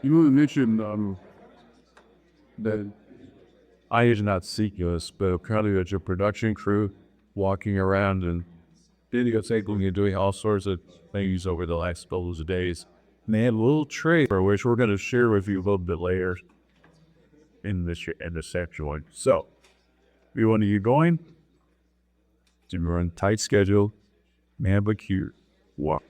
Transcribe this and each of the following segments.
You mentioned that I did not seek us, but kind of as your production crew walking around and videotaping and doing all sorts of things over the last couple of days. And they had a little tray for which we're going to share with you a little bit later in this section. So, we want to get going. We're on a tight schedule. Pam McCue. Walk.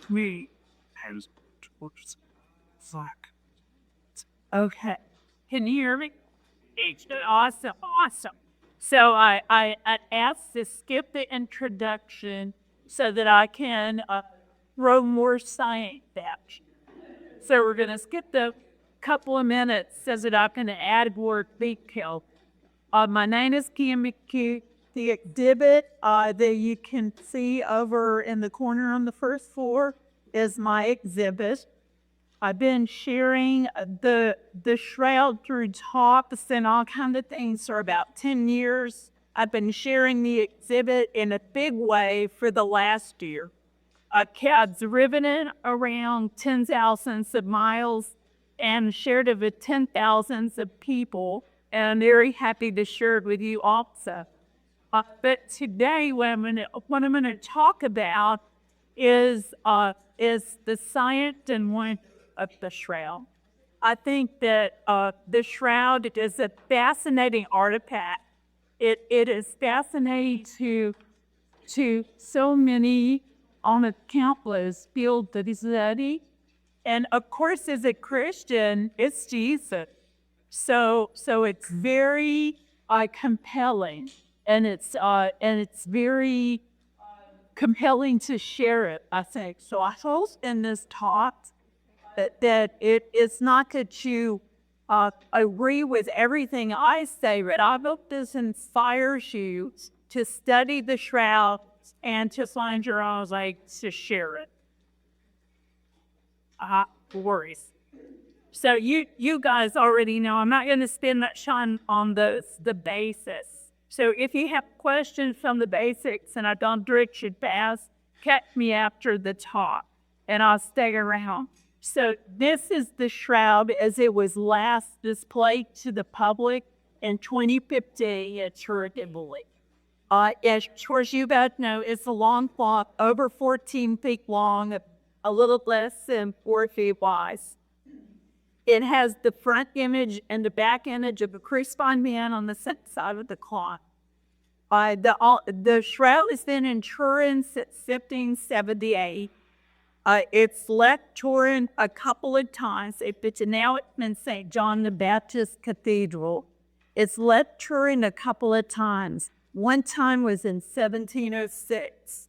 Me. Fuck. Okay. Can you hear me? Awesome. So I asked to skip the introduction so that I can throw more science at you. So we're going to skip the couple of minutes so that I can add more detail. My name is Pam McCue. The exhibit that you can see over in the corner on the first floor is my exhibit. I've been sharing the Shroud through talks and all kinds of things for about 10 years. I've been sharing the exhibit in a big way for the last year. I've driven it around 10,000 of miles and shared it with 10,000 of people, and I'm very happy to share it with you also. But today, what I'm going to talk about is the science and wonder of the Shroud. I think that the Shroud is a fascinating artifact. It is fascinating to so many on a countless field that is study. And of course, as a Christian, it's Jesus. So it's very compelling. And it's very compelling to share it, I think. So I hope in this talk that it is not that you agree with everything I say, but I hope this inspires you to study the Shroud and to find your own way to share it. Worries. So you guys already know I'm not going to spend much time on the basics. So if you have questions from the basics and I don't direct you fast, catch me after the talk and I'll stay around. So this is the Shroud as it was last displayed to the public in 2015 at Turin, Italy. As course you both know, it's a long clock, over 14 feet long, a little less than 4 feet wide. It has the front image and the back image of a crucified man on the side of the clock. The Shroud has been in Turin since 1578. It's left Turin a couple of times. It's now in St. John the Baptist Cathedral. It's left Turin a couple of times. One time was in 1706.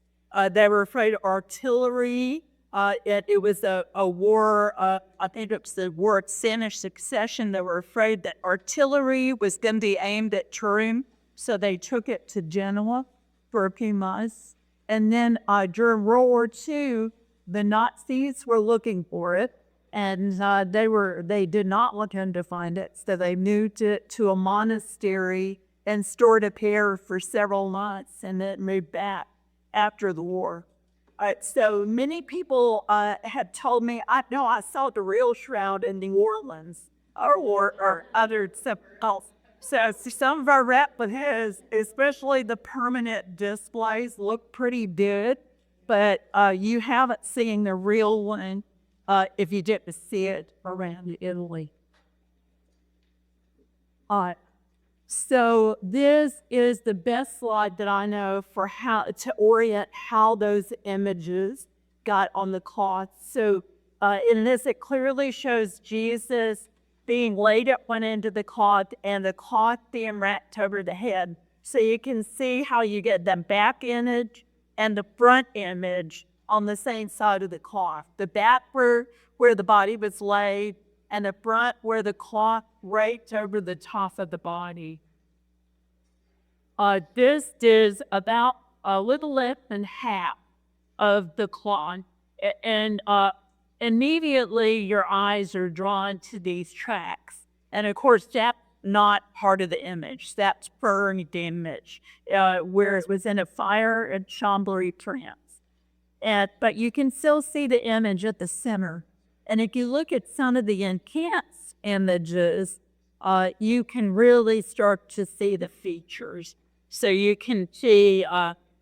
They were afraid of artillery. It was a war, I think it was the War of Spanish Succession. They were afraid that artillery was going to be aimed at Turin, so they took it to Genoa for a few months. And then during World War II, the Nazis were looking for it, and they did not want him to find it, so they moved it to a monastery and stored it here for several months, and then moved back after the war. So many people had told me, I saw the real Shroud in New Orleans or other stuff else. So some of our replicas, especially the permanent displays, look pretty good, but you haven't seen the real one if you didn't see it around Italy. So this is the best slide that I know for how to orient how those images got on the cloth. So in this, it clearly shows Jesus being laid at one end of the cloth and the cloth being wrapped over the head. So you can see how you get the back image and the front image on the same side of the cloth. The back where the body was laid, and the front where the cloth draped over the top of the body. This is about a little less than half of the cloth, and immediately your eyes are drawn to these tracks. And of course, not part of the image. That's burned image, where it was in a fire at Chambly, France. But you can still see the image at the center. And if you look at some of the enhanced images, you can really start to see the features. So you can see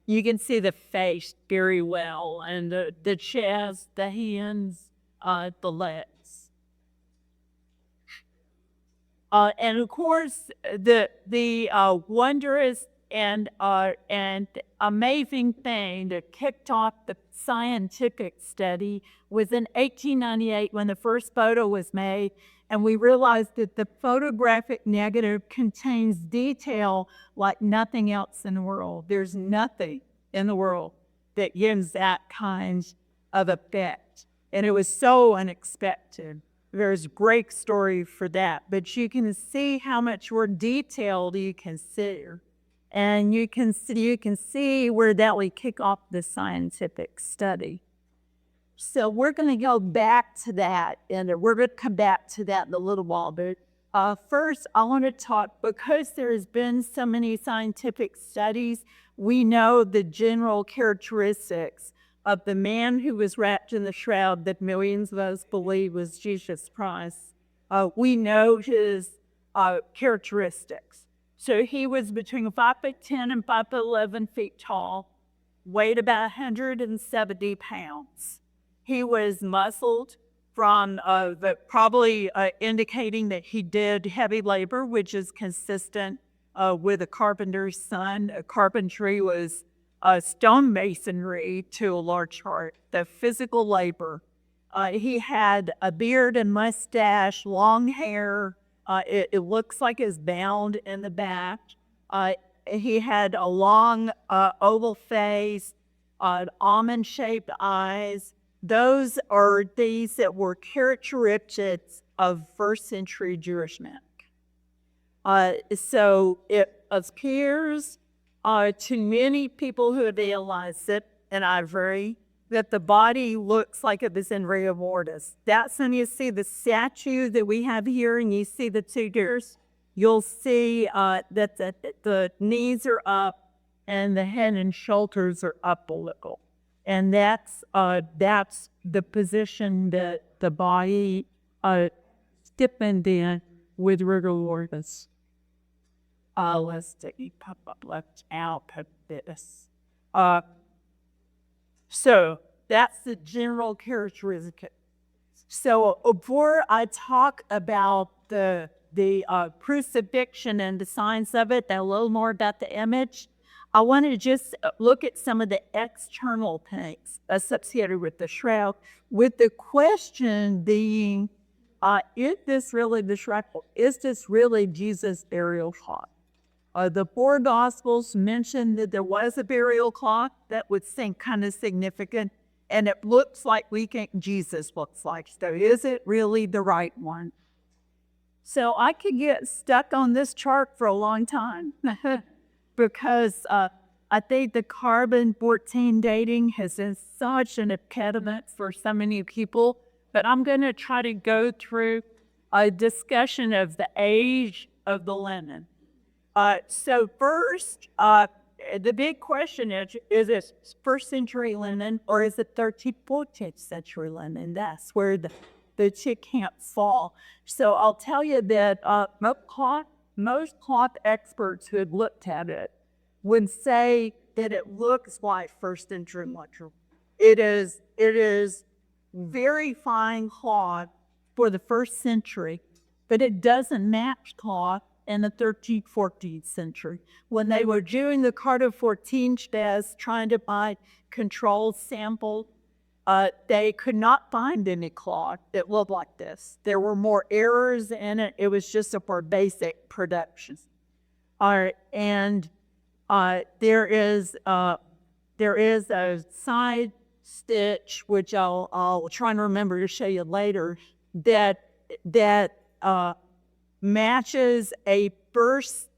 the face very well, and the chest, the hands, the legs. And of course, the wondrous and amazing thing that kicked off the scientific study was in 1898 when the first photo was made, and we realized that the photographic negative contains detail like nothing else in the world. There's nothing in the world that gives that kind of effect, and it was so unexpected. There's a great story for that, but you can see how much more detailed you can see, and you can see where that would kick off the scientific study. So we're going to go back to that, and we're going to come back to that in a little while. But first, I want to talk, because there's been so many scientific studies, we know the general characteristics of the man who was wrapped in the shroud that millions of us believe was Jesus Christ. We know his characteristics. So he was between 5'10" and 5'11" feet tall, weighed about 170 pounds. He was muscled from probably indicating that he did heavy labor, which is consistent with a carpenter's son. Carpentry was stonemasonry to a large part, the physical labor. He had a beard and mustache, long hair. It looks like it's bound in the back. He had a long oval face, almond-shaped eyes. Those are these that were characteristics of first century Jewish men. So it appears to many people who have analyzed it, and I agree, that the body looks like it was in rigor mortis. That's when you see the statue that we have here, and you see the two deers. You'll see that the knees are up and the head and shoulders are up a little. And that's the position that the body stiffened in with rigor mortis. Let's take pop up left out of this. So that's the general characteristic. So before I talk about the crucifixion and the signs of it, a little more about the image, I want to just look at some of the external things associated with the shroud, with the question being, is this really the shroud? Is this really Jesus' burial cloth? The four Gospels mentioned that there was a burial cloth that would seem kind of significant, and it looks like we think Jesus looks like. So is it really the right one? So I could get stuck on this chart for a long time because I think the carbon-14 dating has been such an impediment for so many people, but I'm going to try to go through a discussion of the age of the linen. So first, the big question is it first century linen or is it 13th, 14th century linen? That's where the chick can't fall. So I'll tell you that most cloth experts who have looked at it would say that it looks like first century linen. It is very fine cloth for the first century, but it doesn't match cloth in the 13th, 14th century. When they were doing the Carter 14 test, trying to find controlled sample, they could not find any cloth that looked like this. There were more errors in it. It was just a more basic production. And there is a side stitch, which I'll try and remember to show you later, that matches a first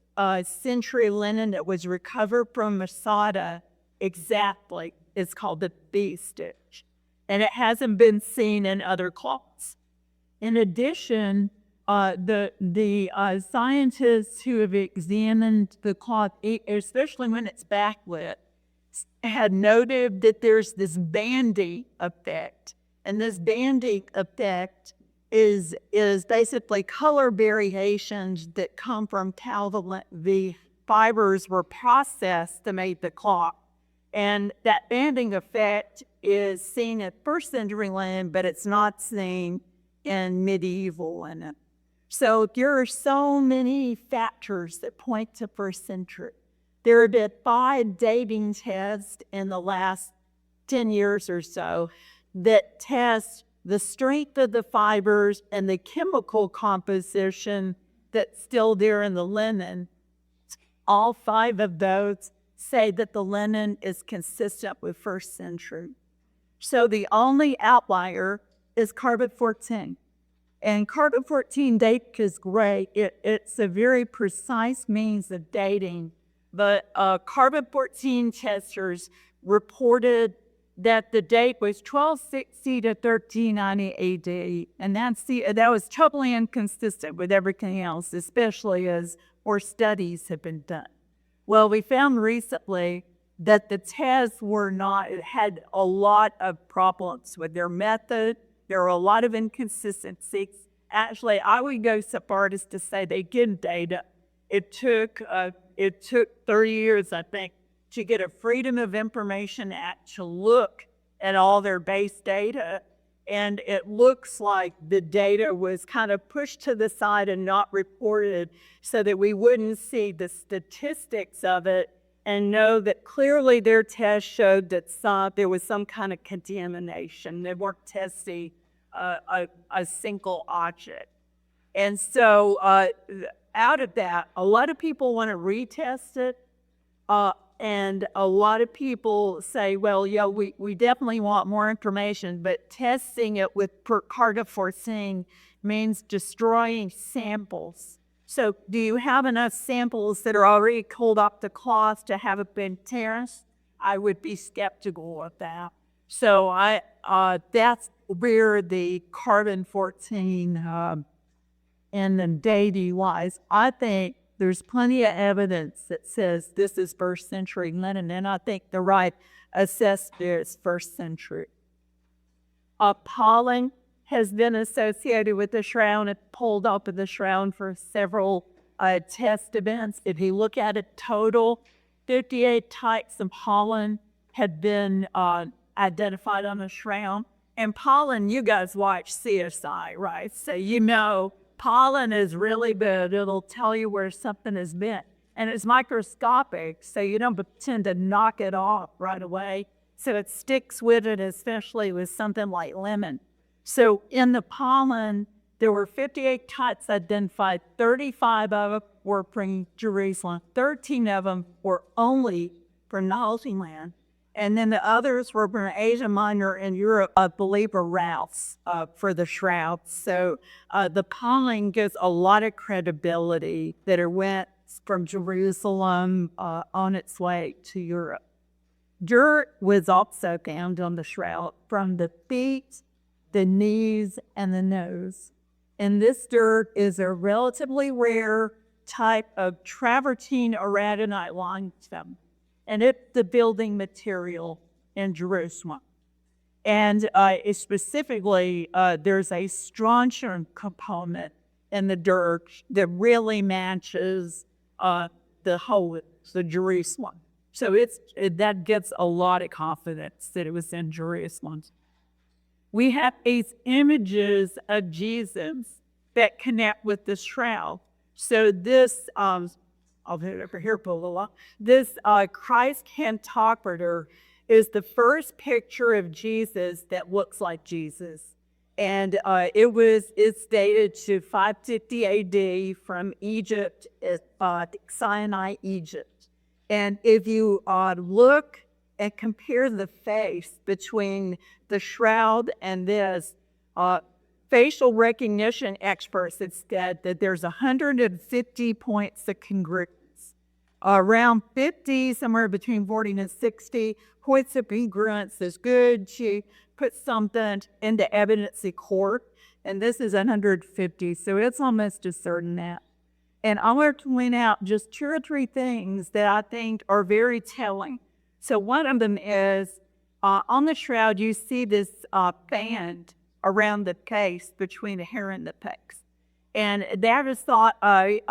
century linen that was recovered from Masada exactly. It's called the B stitch. And it hasn't been seen in other cloths. In addition, the scientists who have examined the cloth, especially when it's backlit, had noted that there's this banding effect. And this banding effect is basically color variations that come from how the fibers were processed to make the cloth. And that banding effect is seen at first century land, but it's not seen in medieval. And so there are so many factors that point to first century. There have been 5 dating tests in the last 10 years or so that test the strength of the fibers and the chemical composition that's still there in the linen. All 5 of those say that the linen is consistent with first century. So the only outlier is carbon-14. And carbon-14 date is great. It's a very precise means of dating. But carbon-14 testers reported that the date was 1260 to 1390 AD. And that was totally inconsistent with everything else, especially as more studies have been done. Well, we found recently that the tests had a lot of problems with their method. There are a lot of inconsistencies. Actually, I would go so far as to say they get data. It took 30 years, I think, to get a Freedom of Information Act to look at all their base data. And it looks like the data was kind of pushed to the side and not reported so that we wouldn't see the statistics of it and know that clearly their test showed that there was some kind of contamination. They weren't testing a single object. And so out of that, a lot of people want to retest it. And a lot of people say, well, yeah, we definitely want more information, but testing it with carbon-14 means destroying samples. So do you have enough samples that are already cooled off the cloth to have it been tested? I would be skeptical of that. So that's where the carbon-14 and then dating-wise, I think there's plenty of evidence that says this is first century linen, and I think the right assessment is first century. Pollen has been associated with the shroud. It pulled up of the shroud for several test events. If you look at it total, 58 types of pollen had been identified on the shroud. And pollen, you guys watch CSI, right? So you know pollen is really good. It'll tell you where something has been. And it's microscopic, so you don't tend to knock it off right away. So it sticks with it, especially with something like lemon. So in the pollen, there were 58 types identified. 35 of them were from Jerusalem. 13 of them were only from the Holy Land. And then the others were from Asia Minor and Europe, I believe, are routes for the shrouds. So the pollen gives a lot of credibility that it went from Jerusalem on its way to Europe. Dirt was also found on the shroud from the feet, the knees, and the nose. And this dirt is a relatively rare type of travertine aragonite limestone. And it's the building material in Jerusalem. And specifically, there's a strontium component in the dirt that really matches the Jerusalem. So that gets a lot of confidence that it was in Jerusalem. We have these images of Jesus that connect with the shroud. So this I'll put it over here for a little while. This Christ Pantocrator is the first picture of Jesus that looks like Jesus. And it's dated to 550 AD from Egypt, Sinai, Egypt. And if you look and compare the face between the shroud and this, facial recognition experts have said that there's 150 points of congruence. Around 50, somewhere between 40 and 60 points of congruence is good to put something into evidence in court. and this is 150, so it's almost a certain that. And I want to point out just 2 or 3 things that I think are very telling. So one of them is on the shroud, you see this band around the case between the hair and the pecs. And that is thought by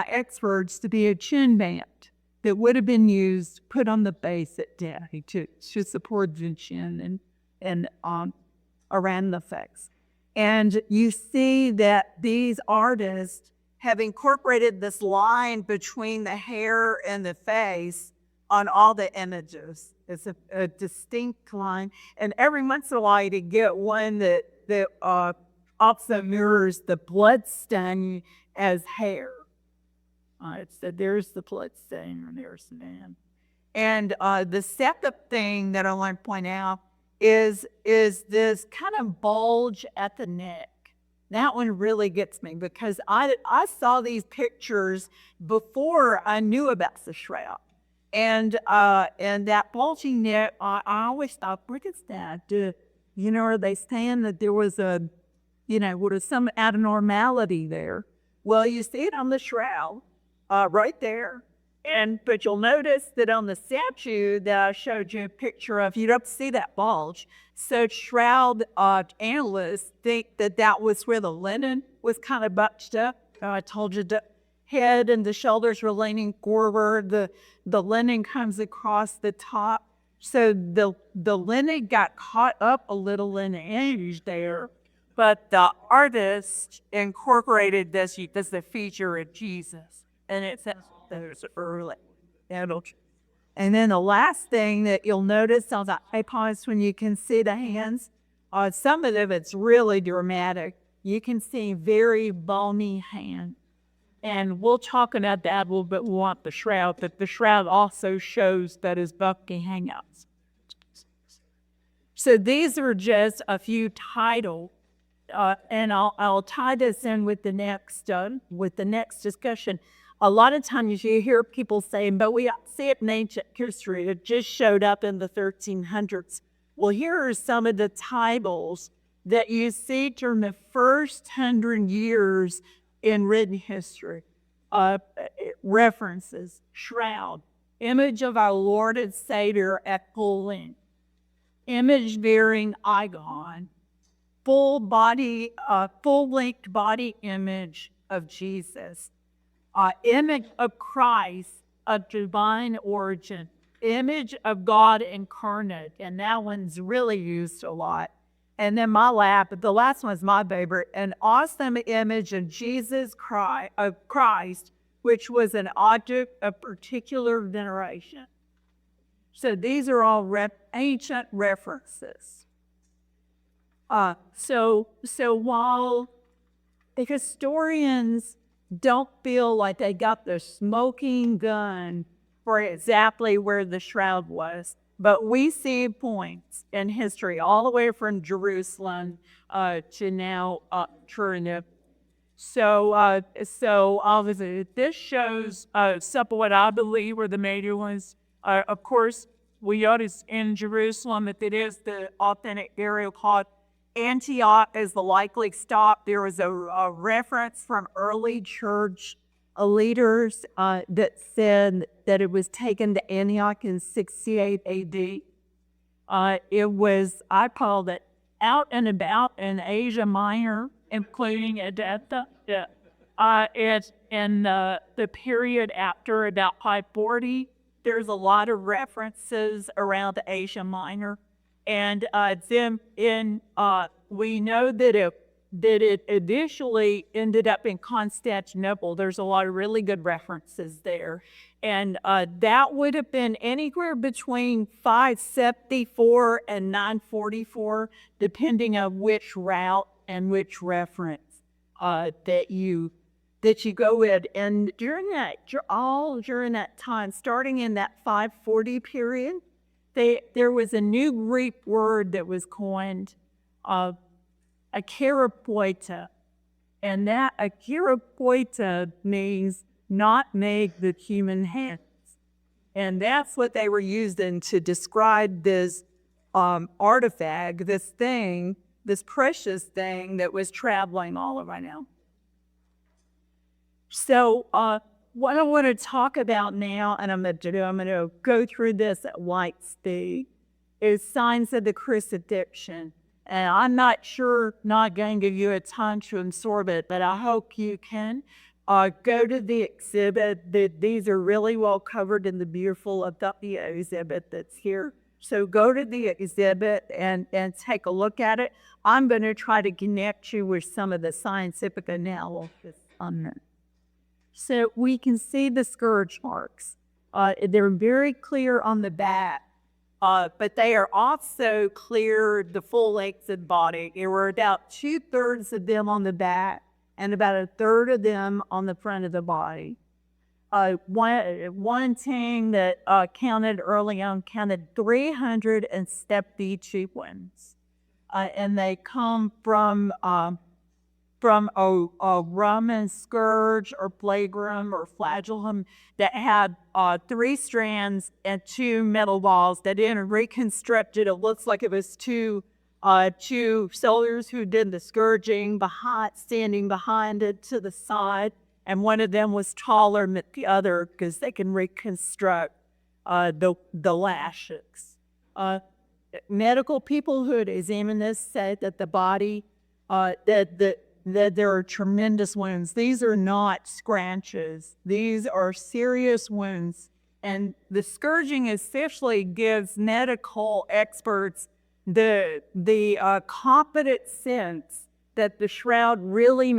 experts to be a chin band that would have been used, put on the base at death to support the chin and around the face. And you see that these artists have incorporated this line between the hair and the face on all the images. It's a distinct line. And every once in a while you get one that also mirrors the blood stain as hair. There's the blood stain, and there's the man. And the second thing that I want to point out is this kind of bulge at the neck. That one really gets me because I saw these pictures before I knew about the shroud. And that bulging neck, I always thought, what is that? Are they saying that there was some abnormality there? Well, you see it on the shroud. Right there. But you'll notice that on the statue that I showed you a picture of, you don't see that bulge. So shroud analysts think that was where the linen was kind of bunched up. I told you the head and the shoulders were leaning forward. The linen comes across the top. So the linen got caught up a little in the edge there. But the artist incorporated this as the feature of Jesus. And it says there's early. And then the last thing that you'll notice on the icons when you can see the hands, some of them it's really dramatic. You can see very bony hand. And we'll talk about that a little bit more on the shroud, but the shroud also shows that his bucky hangouts. So these are just a few titles. And I'll tie this in with the next discussion. A lot of times you hear people saying, but we see it in ancient history. It just showed up in the 1300s. Well, here are some of the titles that you see during the first 100 years in written history. References, shroud, image of our Lord and Savior at full length, image bearing icon, full-length body image of Jesus. Image of Christ of divine origin, image of God incarnate, and that one's really used a lot. And then the last one's my favorite, an awesome image of Jesus Christ, which was an object of particular veneration. So these are all ancient references. So while the historians don't feel like they got the smoking gun for exactly where the shroud was, but we see points in history all the way from Jerusalem to now Turin. So obviously this shows some of what I believe were the major ones. Of course, we notice in Jerusalem that it is the authentic area called Antioch as the likely stop. There was a reference from early church leaders that said that it was taken to Antioch in 68 AD. It was, I called it, out and about in Asia Minor, including Edessa. It's in the period after about 540. There's a lot of references around Asia Minor. And then we know that it initially ended up in Constantinople. There's a lot of really good references there. And that would have been anywhere between 574 and 944, depending on which route and which reference that you go with. And during that time, starting in that 540 period, there was a new Greek word that was coined, akerapoita. And that akerapoita means not made with human hands. And that's what they were using to describe this artifact, this thing this precious thing that was traveling all around. So what I want to talk about now, and I'm going to go through this at light speed, is signs of the crucifixion. And I'm not going to give you a time to absorb it, but I hope you can. Go to the exhibit. These are really well covered in the beautiful Adopt-A exhibit that's here. So go to the exhibit and take a look at it. I'm going to try to connect you with some of the scientific analysis on it. So we can see the scourge marks. They're very clear on the back, but they are also clear the full length of the body. There were about 2/3 of them on the back and about 1/3 of them on the front of the body. One thing that counted early on counted 372 wounds, and they come from a Roman scourge or flagrum or flagellum that had 3 strands and 2 metal balls that in reconstructed. It looks like it was two soldiers who did the scourging standing behind it to the side, and one of them was taller than the other because they can reconstruct the lashes. Medical people who had examined this said that the body, that there are tremendous wounds. These are not scratches. These are serious wounds. And the scourging essentially gives medical experts the confident sense that the shroud really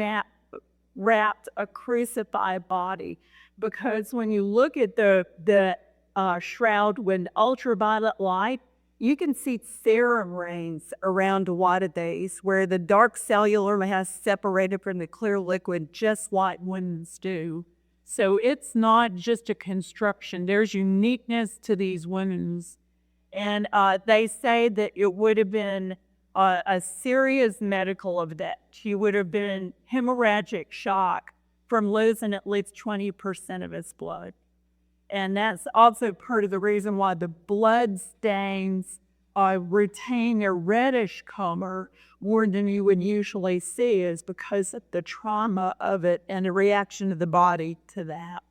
wrapped a crucified body. Because when you look at the shroud with ultraviolet light, you can see serum rings around a lot of these where the dark cellular has separated from the clear liquid just like wounds do. So it's not just a construction. There's uniqueness to these wounds. And they say that it would have been a serious medical event. You would have been hemorrhagic shock from losing at least 20% of its blood. And that's also part of the reason why the blood stains retain a reddish color more than you would usually see, is because of the trauma of it and the reaction of the body to that.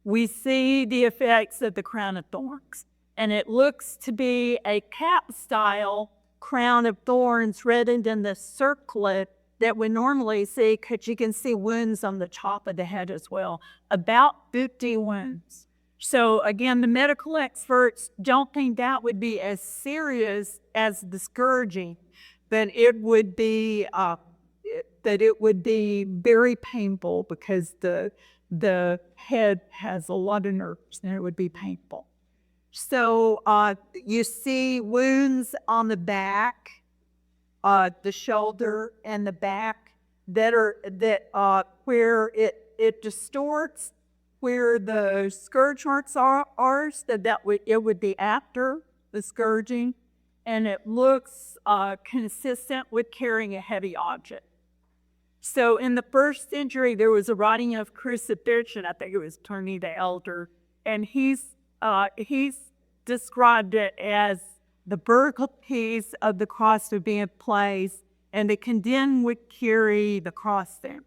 We see the effects of the crown of thorns, and it looks to be a cap-style crown of thorns reddened in the circlet that we normally see, because you can see wounds on the top of the head as well, about 50 wounds. So again, the medical experts don't think that would be as serious as the scourging, but it would be very painful because the head has a lot of nerves, and it would be painful. So you see wounds on the back, the shoulder and the back where it distorts where the scourge marks are, it would be after the scourging, and it looks consistent with carrying a heavy object. So in the 1st century, there was a writing of crucifixion. I think it was Pliny the Elder, and he's described it as the vertical piece of the cross would be in place, and the condemned would carry the cross there.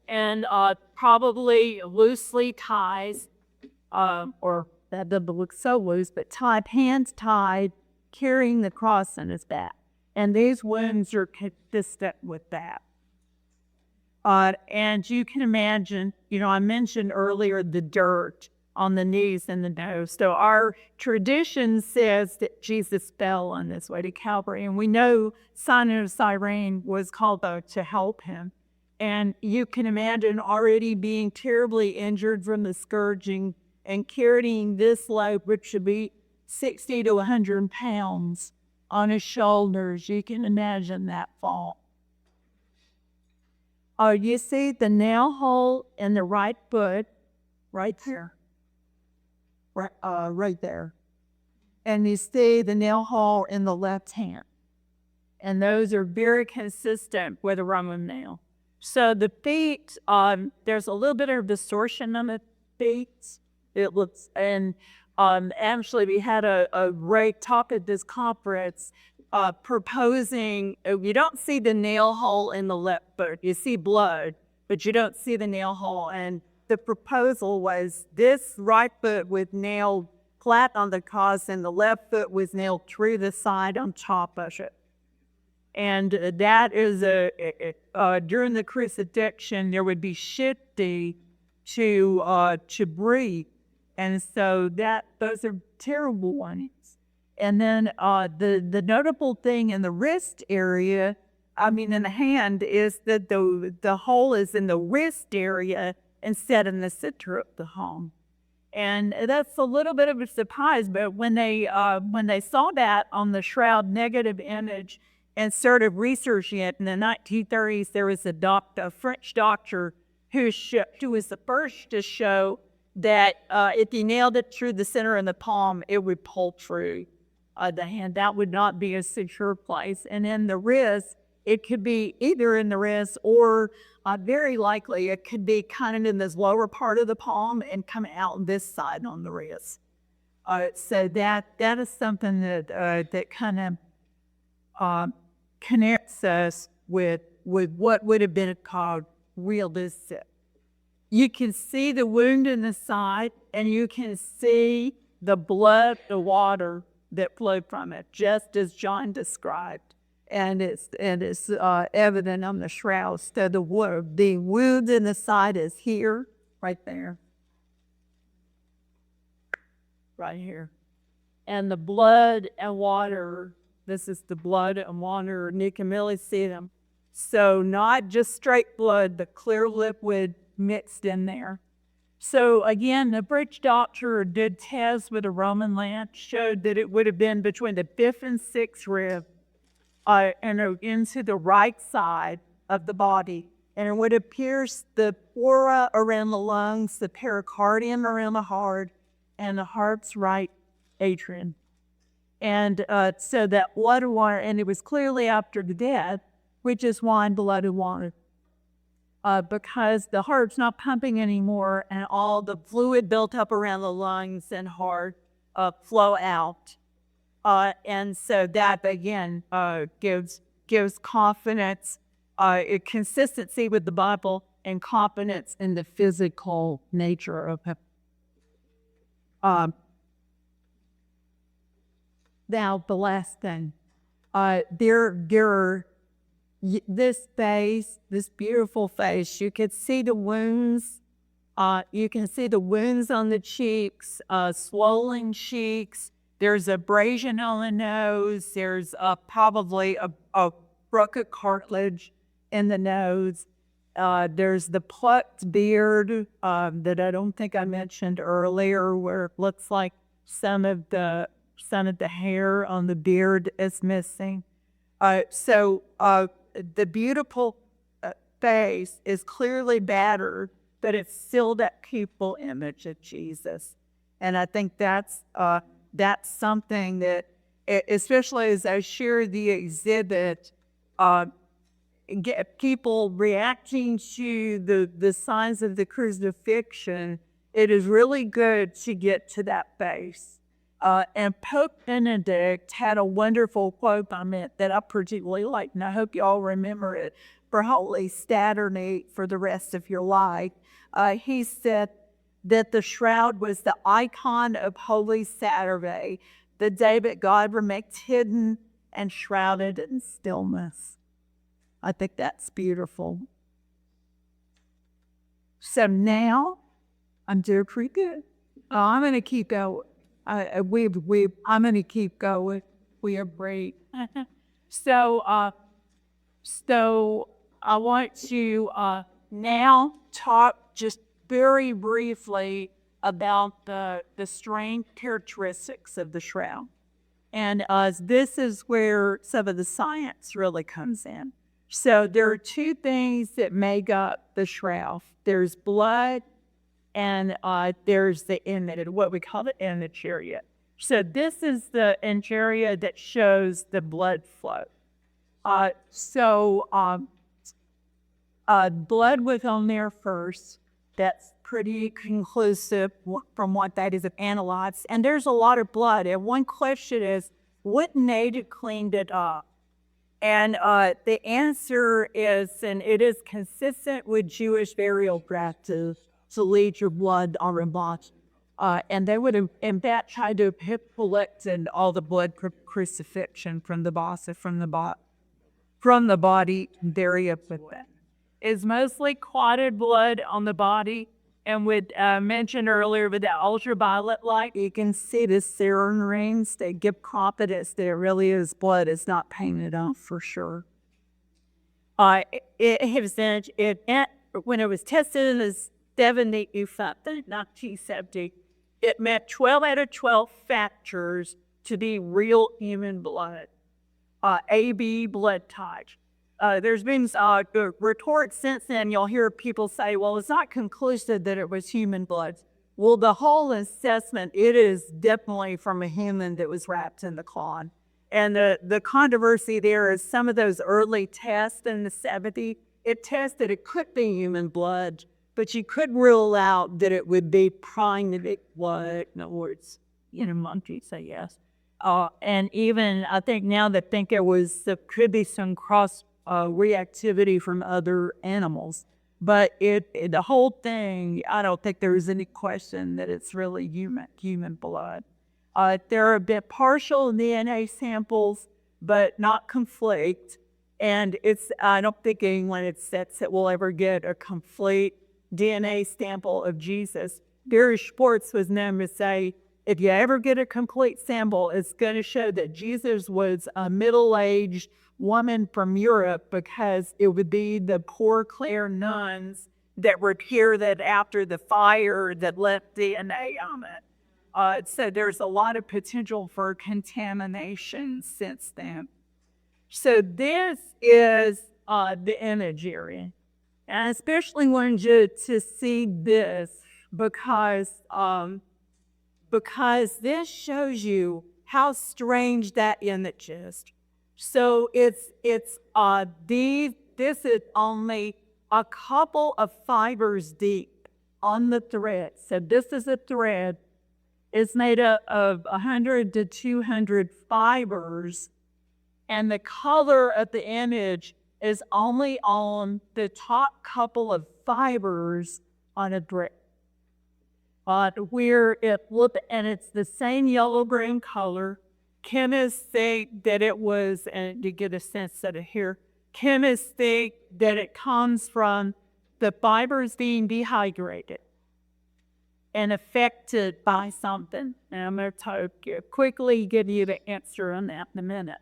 And probably loosely ties, or that doesn't look so loose, but hands tied, carrying the cross on his back. And these wounds are consistent with that. And you can imagine, I mentioned earlier the dirt on the knees and the nose. So our tradition says that Jesus fell on his way to Calvary, and we know Simon of Cyrene was called to help him. And you can imagine already being terribly injured from the scourging and carrying this load, which should be 60 to 100 pounds on his shoulders. You can imagine that fall. You see the nail hole in the right foot, right there. Right there. And you see the nail hole in the left hand. And those are very consistent with a Roman nail. So the feet, there's a little bit of distortion on the feet. It looks, and actually we had a great talk at this conference proposing, you don't see the nail hole in the left foot. You see blood, but you don't see the nail hole. And the proposal was this right foot was nailed flat on the cross and the left foot was nailed through the side on top of it. And that is during the crucifixion, there would be shifting to breathe. And so those are terrible ones. And then the notable thing in the wrist area, in the hand, is that the hole is in the wrist area instead in the center of the home. And that's a little bit of a surprise, but when they saw that on the Shroud negative image and started researching it in the 1930s, there was a French doctor who was the first to show that if you nailed it through the center of the palm, it would pull through the hand. That would not be a secure place. And in the wrist, it could be either in the wrist or very likely it could be kind of in this lower part of the palm and come out this side on the wrist. So that is something that kind of connects us with what would have been called realistic. You can see the wound in the side, and you can see the blood, the water that flowed from it, just as John described. And it's evident on the shroud. So the wound in the side is here, right there, right here. And the blood and water, this is the blood and water, you can really see them. So not just straight blood, but clear liquid mixed in there. So again, the French doctor did tests with a Roman lance, showed that it would have been between the fifth and sixth rib, and into the right side of the body. And it would have pierced the pleura around the lungs, the pericardium around the heart, and the heart's right atrium. And so that blood and water, and it was clearly after the death, which is why blood and water. Because the heart's not pumping anymore, and all the fluid built up around the lungs and heart flow out. And so that, again, gives confidence, consistency with the Bible, and confidence in the physical nature of it. Now, the last thing. This face, this beautiful face, you could see the wounds. You can see the wounds on the cheeks, swollen cheeks. There's abrasion on the nose. There's probably a broken cartilage in the nose. There's the plucked beard that I don't think I mentioned earlier, where it looks like some of the hair on the beard is missing. So the beautiful face is clearly battered, but it's still that people image of Jesus. And I think that's something that, especially as I share the exhibit, get people reacting to the signs of the crucifixion, it is really good to get to that face. And Pope Benedict had a wonderful quote on it that I particularly like, and I hope you all remember it for Holy Saturday for the rest of your life. He said that the shroud was the icon of Holy Saturday, the day that God remains hidden and shrouded in stillness. I think that's beautiful. So now, I'm doing pretty good. I'm going to keep going. I'm going to keep going. We are great. So I want to now talk just very briefly about the strength characteristics of the shroud. And this is where some of the science really comes in. So there are two things that make up the shroud. There's blood, and there's the image, what we call the image area. So this is the area that shows the blood flow. Blood was on there first. That's pretty conclusive from what that is analyzed. And there's a lot of blood. And one question is, wouldn't they have cleaned it up? And the answer is, and it is consistent with Jewish burial practice, to leave your blood on a body. And they would have, and that tried to have collected all the blood crucifixion from the body and bury it with it. It's mostly clotted blood on the body. And with mentioned earlier with the ultraviolet light, you can see the serum rings. They give confidence that it really is blood. It's not painted on for sure. When it was tested in the 1970, it met 12 out of 12 factors to be real human blood, AB blood type. There's been retorts since then. You'll hear people say, well, it's not conclusive that it was human blood. Well, the whole assessment, it is definitely from a human that was wrapped in the cloth. And the controversy there is some of those early tests in the 70s, it tested it could be human blood, but you could rule out that it would be primate blood. In other words, monkeys say yes. And even I think now they think there could be some cross reactivity from other animals. But the whole thing, I don't think there's any question that it's really human blood. There have been partial DNA samples, but not complete. And I don't think anyone accepts that we'll ever get a complete DNA sample of Jesus. Gary Schwartz was known to say, if you ever get a complete sample, it's going to show that Jesus was a middle-aged woman from Europe, because it would be the Poor Clare nuns that were here that after the fire that left DNA on it. So there's a lot of potential for contamination since then. So this is the imagery. And I especially wanted you to see this because this shows you how strange that image is. So this is only a couple of fibers deep on the thread. So this is a thread. It's made up of 100 to 200 fibers, and the color of the image is only on the top couple of fibers on a thread. Where it looked, and it's the same yellow-green color. Chemists think that it was, and to get a sense of it here, chemists think that it comes from the fibers being dehydrated and affected by something. And I'm going to quickly give you the answer on that in a minute.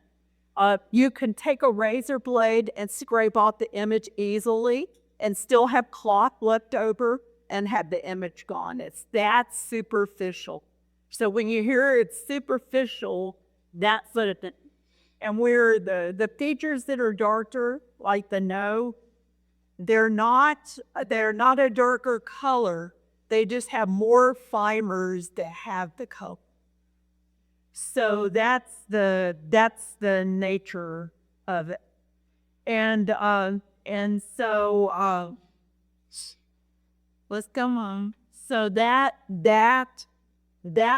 You can take a razor blade and scrape off the image easily and still have cloth left over and have the image gone. It's that superficial. So when you hear it's superficial, that's what it is. And where the features that are darker, like the nose, they're not a darker color. They just have more fibers that have the color. So that's the nature of it. And so let's go on. So that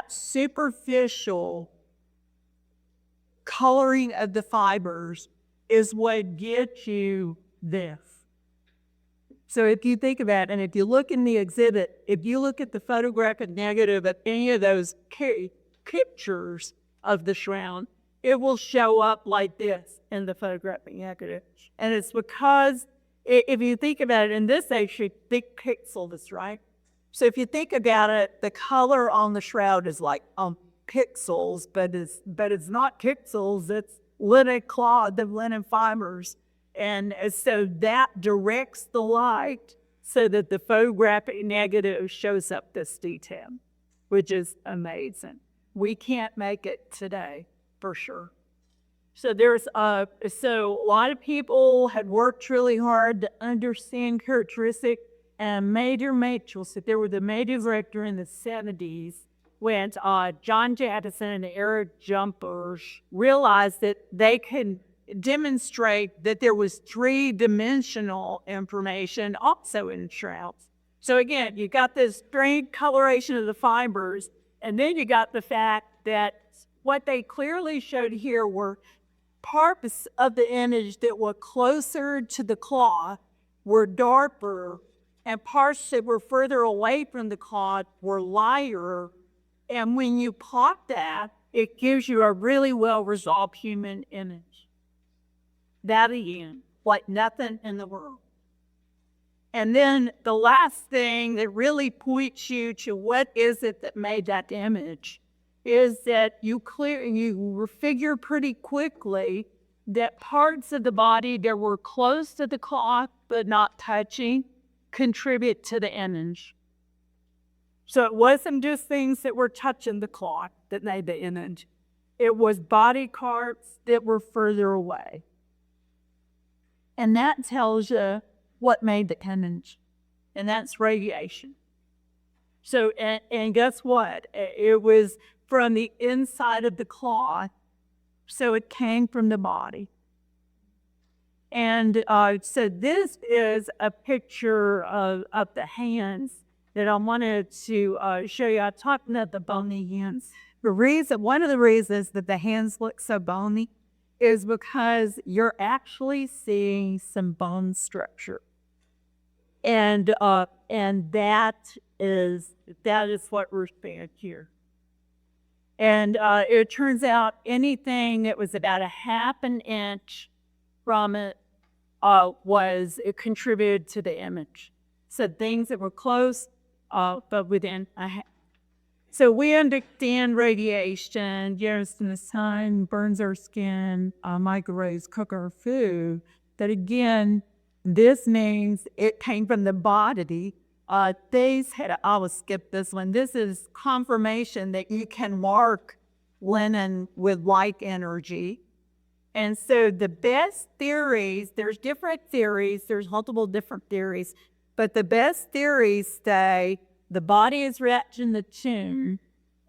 superficial coloring of the fibers is what gets you this. So if you think about it, and if you look in the exhibit, if you look at the photographic negative of any of those pictures of the shroud, it will show up like this in the photographic negative. And it's because, if you think about it, in this actually thick pixels, right? So if you think about it, the color on the shroud is like pixels, but it's not pixels, it's linen cloth, the linen fibers. And so that directs the light so that the photographic negative shows up this detail, which is amazing. We can't make it today, for sure. So so a lot of people had worked really hard to understand characteristics, and Major Mitchell, there was a major director in the 70s when John Jaddison and the Air Jumpers realized that they could demonstrate that there was three-dimensional information also in shrouds. So again, you got this strange coloration of the fibers, and then you got the fact that what they clearly showed here were parts of the image that were closer to the cloth were darker, and parts that were further away from the cloth were lighter. And when you plot that, it gives you a really well-resolved human image. That again, like nothing in the world. And then the last thing that really points you to what is it that made that image is that you figure pretty quickly that parts of the body that were close to the cloth but not touching contribute to the image. So it wasn't just things that were touching the cloth that made the image. It was body parts that were further away. And that tells you what made the image, and that's radiation. So, and guess what? It was from the inside of the cloth, so it came from the body. And so this is a picture of the hands that I wanted to show you. I talked about the bony hands. One of the reasons that the hands look so bony is because you're actually seeing some bone structure. And that is what we're seeing here. And it turns out anything that was about a half an inch from it it contributed to the image. So things that were close, but within a half. So we understand radiation, the sun burns our skin, microwaves cook our food. That again, this means it came from the body. I will skip this one. This is confirmation that you can mark linen with light energy. And so the best theories, there's different theories, there's multiple different theories, but the best theories say the body is wrapped in the tomb.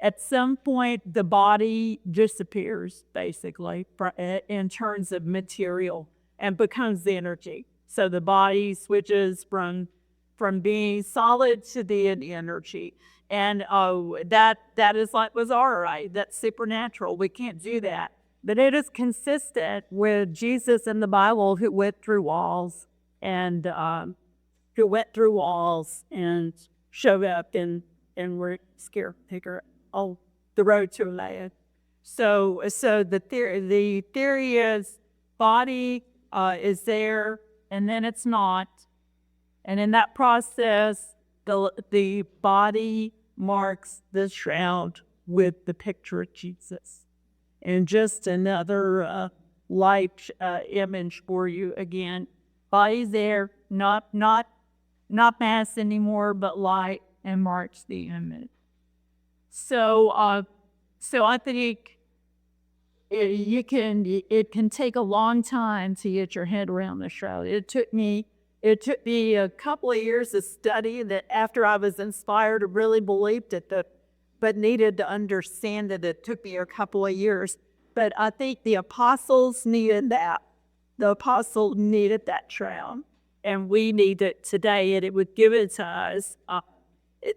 At some point, the body disappears, basically, in terms of material and becomes the energy. So the body switches from being solid to the energy. And that is like was all right. That's supernatural. We can't do that. But it is consistent with Jesus in the Bible who went through walls and showed up and were scared to take her on the road to Emmaus. So the theory is body is there and then it's not. And in that process, the body marks the shroud with the picture of Jesus. And just another light image for you again. Body's there, not mass anymore, but light, and marks the image. So I think it can take a long time to get your head around the shroud. It took me a couple of years of study that after I was inspired, I really believed it, but needed to understand it. It took me a couple of years. But I think the apostles needed that. The apostle needed that shroud. And we need it today, and it was given to us.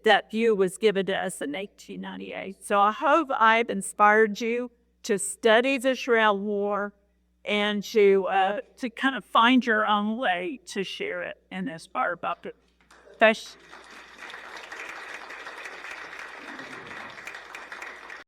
That view was given to us in 1898. So I hope I've inspired you to study the Shroud War and to kind of find your own way to share it and inspire about it.